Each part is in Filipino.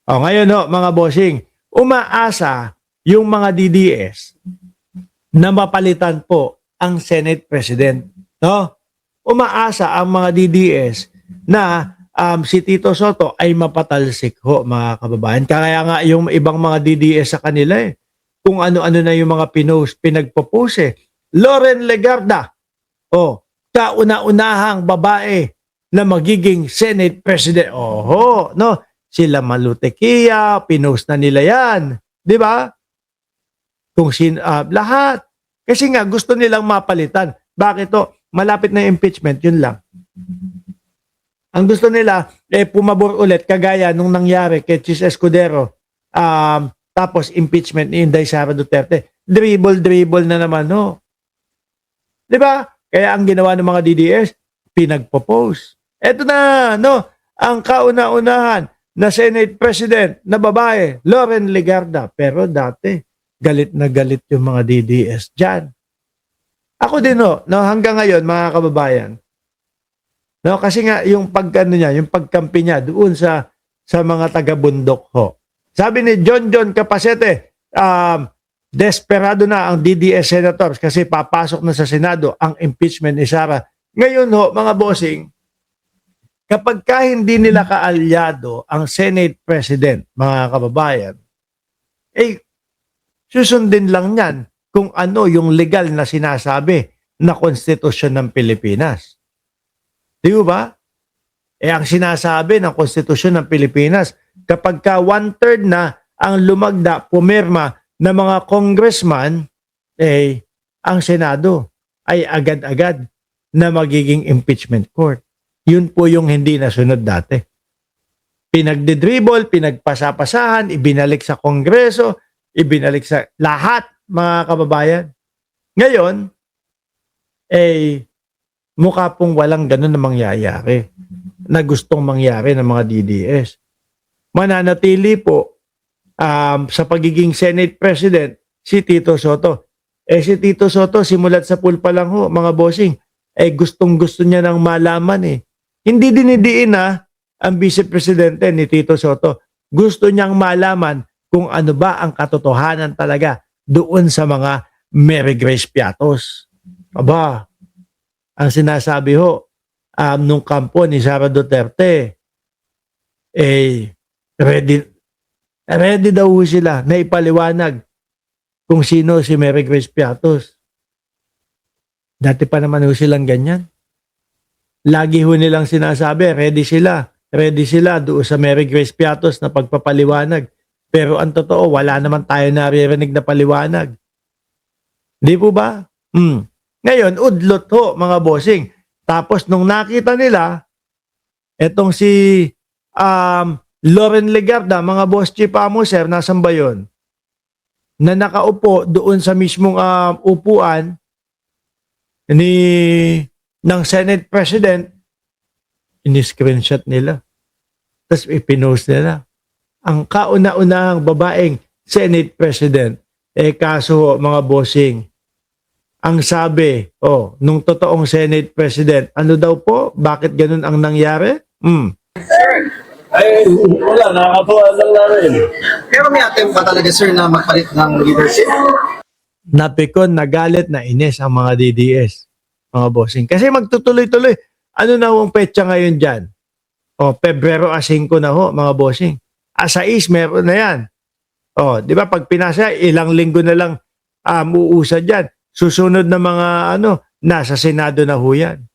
O ngayon ho, mga bossing, umaasa yung mga DDS na mapalitan po ang Senate President. No? Umaasa ang mga DDS na si Tito Soto ay mapatalsik ho, mga kababayan. Kaya nga yung ibang mga DDS sa kanila kung ano-ano na yung mga pinagpo-post Loren Legarda, kauna-unahang babae na magiging Senate President. Oho, no? Sila Malutekia, pinost na nila yan. Di ba? Kung lahat. Kasi nga, gusto nilang mapalitan. Bakit to? Malapit na impeachment, yun lang. Ang gusto nila, pumabor ulit, kagaya nung nangyari kay Chis Escudero, tapos impeachment ni Inday Sara Duterte. Dribble na naman, no? Di ba? Kaya ang ginawa ng mga DDS, pinagpo-post. Eto na, no? Ang kauna-unahan na Senate President na babae, Loren Legarda. Pero dati, galit na galit yung mga DDS dyan. Ako din, no, hanggang ngayon, mga kababayan, no, kasi nga, yung yung pagkampi niya doon sa mga taga-bundok ho. Sabi ni John Capacete, desperado na ang DDS senators kasi papasok na sa Senado ang impeachment ni Sara. Ngayon ho, mga bossing, kapag hindi nila kaalyado ang Senate President, mga kababayan, susundin lang yan kung ano yung legal na sinasabi na konstitusyon ng Pilipinas. Di ba? Ang sinasabi ng konstitusyon ng Pilipinas, kapag ka 1/3 na ang lumagda, pumirma ng mga congressman, ang Senado ay agad-agad na magiging impeachment court. Yun po yung hindi nasunod dati. Pinagdidribble, pinagpasapasahan, ibinalik sa Kongreso, ibinalik sa lahat, mga kababayan. Ngayon, mukha pong walang ganun na mangyayari na gustong mangyari ng mga DDS. Mananatili po sa pagiging Senate President si Tito Soto. Si Tito Soto, simulat sa pool pa lang ho, mga bossing, gustong-gusto niya nang malaman Hindi dinidiin ang Vice Presidente ni Tito Soto. Gusto niyang malaman kung ano ba ang katotohanan talaga doon sa mga Mary Grace Piatos. Aba, ang sinasabi ho, nung kampo ni Sara Duterte, ready daw sila na ipaliwanag kung sino si Mary Grace Piatos. Dati pa naman ho silang ganyan. Lagi ho nilang sinasabi, ready sila doon sa Mary Grace Piatos na pagpapaliwanag. Pero ang totoo, wala naman tayo naririnig na paliwanag. Di po ba? Ngayon, udlot ho, mga bossing. Tapos nung nakita nila, etong si Loren Legarda, mga boss chief sir, nasan ba yun? Na nakaupo doon sa mismong upuan ng Senate President, ini-screenshot nila. Tapos ipinost nila. Ang kauna-unahang babaeng Senate President, kaso mga bossing, ang sabi, nung totoong Senate President, ano daw po? Bakit ganun ang nangyari? Wala, nakakatuwa lang namin. Pero may attempt pa talaga, sir, na magpalit ng leadership? Napikon, nagalit, nainis ang mga DDS, mga bossing. Kasi magtutuloy-tuloy. Ano na ang petsa ngayon dyan? Pebrero 5 na ho, mga bossing. 6, meron na yan. Di ba, pag pinasa, ilang linggo na lang uusad dyan. Susunod na mga nasa Senado na ho yan.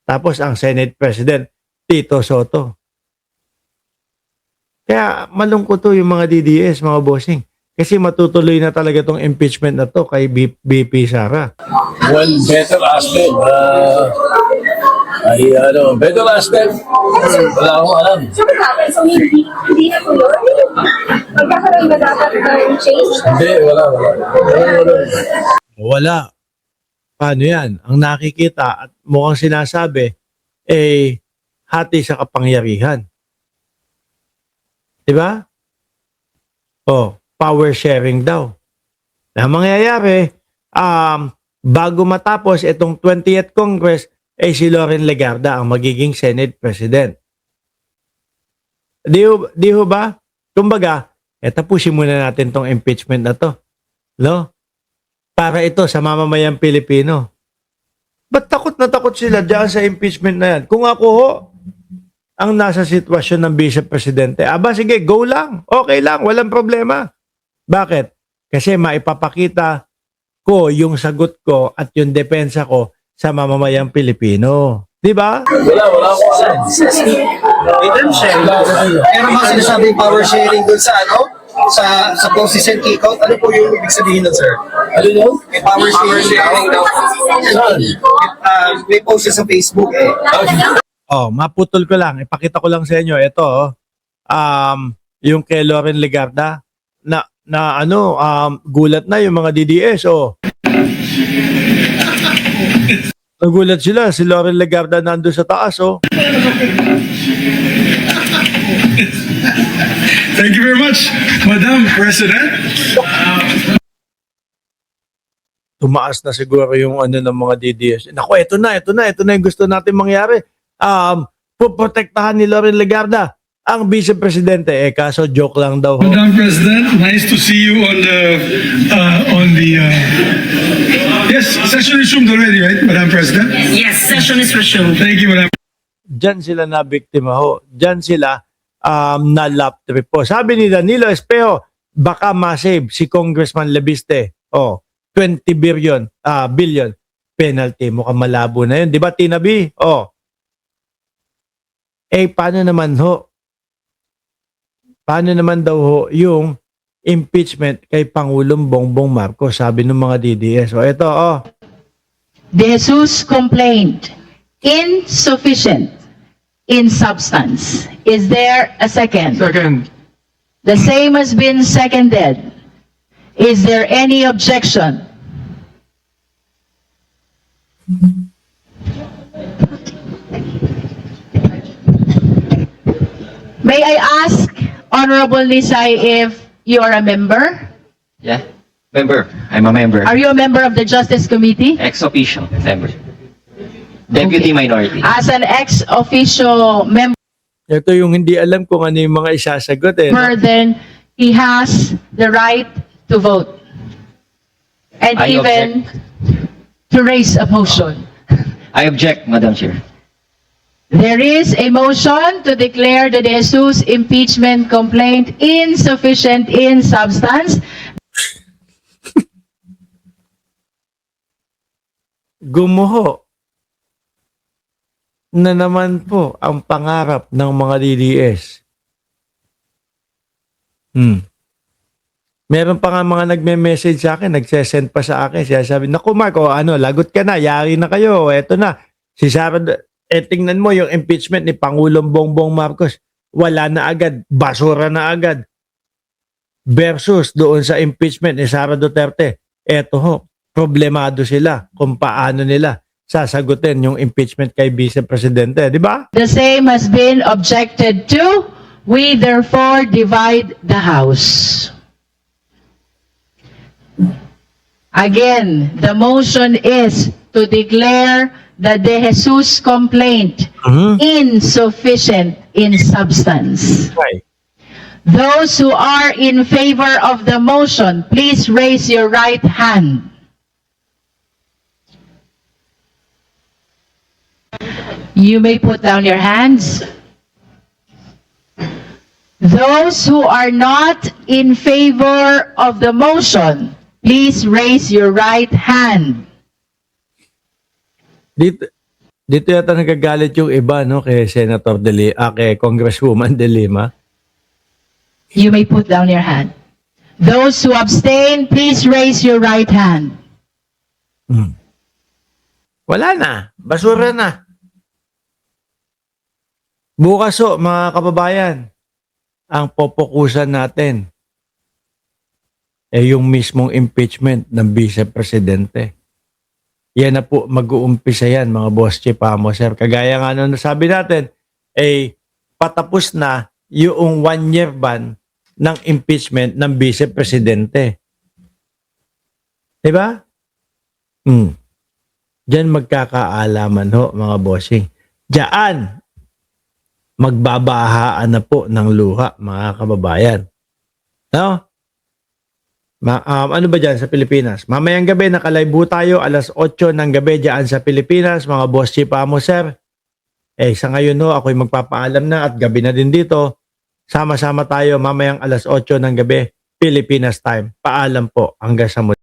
Tapos ang Senate President, Tito Soto. Kaya malungkot to yung mga DDS, mga bossing. Kasi matutuloy na talaga tong impeachment na to kay BP Sara. Well, better ask them. Better ask them. Wala akong alam. So, hindi na po yun? Magkakaroon ba dapat ng change? Hindi, wala. Wala. Paano yan? Ang nakikita at mukhang sinasabi, hati sa kapangyarihan. Diba? Power sharing daw. Na mangyayari, bago matapos itong 20th Congress, si Loren Legarda ang magiging Senate President. Di ho ba? Kumbaga, tapusin muna natin tong impeachment na to. No? Para ito sa mamamayang Pilipino. Ba't takot na takot sila dyan sa impeachment na yan? Kung ako ho, ang nasa sitwasyon ng Vice Presidente, aba sige, go lang. Okay lang, walang problema. Bakit? Kasi maipapakita ko yung sagot ko at yung depensa ko sa mamamayang Pilipino. Di ba? Wala akong alam. Redemption. Pero mga sinasabing power sharing dun sa sa process and kick out, ano po yung ibig sabihin nun, sir? Ano yun? May power sharing daw. May post sa Facebook eh. Oh, maputol ko lang. Ipakita ko lang sa inyo. Ito, yung kay Loren Legarda, gulat na yung mga DDS, Nagulat sila. Si Loren Legarda nandun sa taas, Thank you very much, Madam President. Tumaas na siguro yung ng mga DDS. Naku, ito na yung gusto natin mangyari. Puprotektahan ni Loren Legarda ang Vice Presidente. Kaso joke lang daw. Madam President, nice to see you on the yes, session resumed already, right, Madam President? Yes, session is resumed. Thank you, Madam. Diyan sila na biktima ho. Diyan sila na lap trip po. Sabi ni Danilo Espejo, baka masave si Congressman Lebiste. 20 billion penalty. Mukhang malabo na yun. Di ba, Tina B? Paano naman ho? Paano naman daw ho yung impeachment kay Pangulong Bongbong Marcos? Sabi ng mga DDS. Ito, De Jesus complained, insufficient in substance. Is there a second? Second. The same has been seconded. Is there any objection? May I ask, Honorable Nisay, if you are a member? Yeah, member. I'm a member. Are you a member of the Justice Committee? Ex officio member. Deputy minority. As an ex officio member, ito yung hindi alam kung ano yung mga isasagot. then he has the right to vote. And I even to raise a motion. I object, Madam Chair. There is a motion to declare the De Jesus impeachment complaint insufficient in substance. Gumuho na naman po ang pangarap ng mga DDS. Meron pa nga mga nagme-message sa akin, nagsesend pa sa akin. Siya sabi, naku Mark, lagot ka na, yari na kayo, eto na. Si Sara, tingnan mo yung impeachment ni Pangulong Bongbong Marcos. Wala na agad, basura na agad. Versus doon sa impeachment ni Sara Duterte. Eto ho, problemado sila kung paano nila sasagutin yung impeachment kay Vice Presidente, di ba? The same has been objected to. We therefore divide the House. Again, the motion is to declare the De Jesus complaint insufficient in substance. Right. Those who are in favor of the motion, please raise your right hand. You may put down your hands. Those who are not in favor of the motion, please raise your right hand. Dito yata nagagalit yung iba, no, kay Senator kay Congresswoman De Lima. You may put down your hand. Those who abstain, please raise your right hand. Wala na, basura na. Bukas mga kababayan, ang popokusan natin yung mismong impeachment ng Vice Presidente. Yan na po mag-uumpisa yan, mga boss Chipamo, sir. Kagaya nga nung nasabi natin, patapos na yung 1-year ban ng impeachment ng Vice Presidente. Diba? Diyan magkakaalaman ho, mga bossing. Diyan magbabahaan na po ng luha, mga kababayan. No? Ano ba dyan sa Pilipinas? Mamayang gabi, nakalive po tayo, alas 8 ng gabi dyan sa Pilipinas, mga boss chipa mo, sir. Sa ngayon no, ako'y magpapaalam na at gabi na din dito. Sama-sama tayo mamayang alas 8 ng gabi, Pilipinas time. Paalam po hanggang sa muli.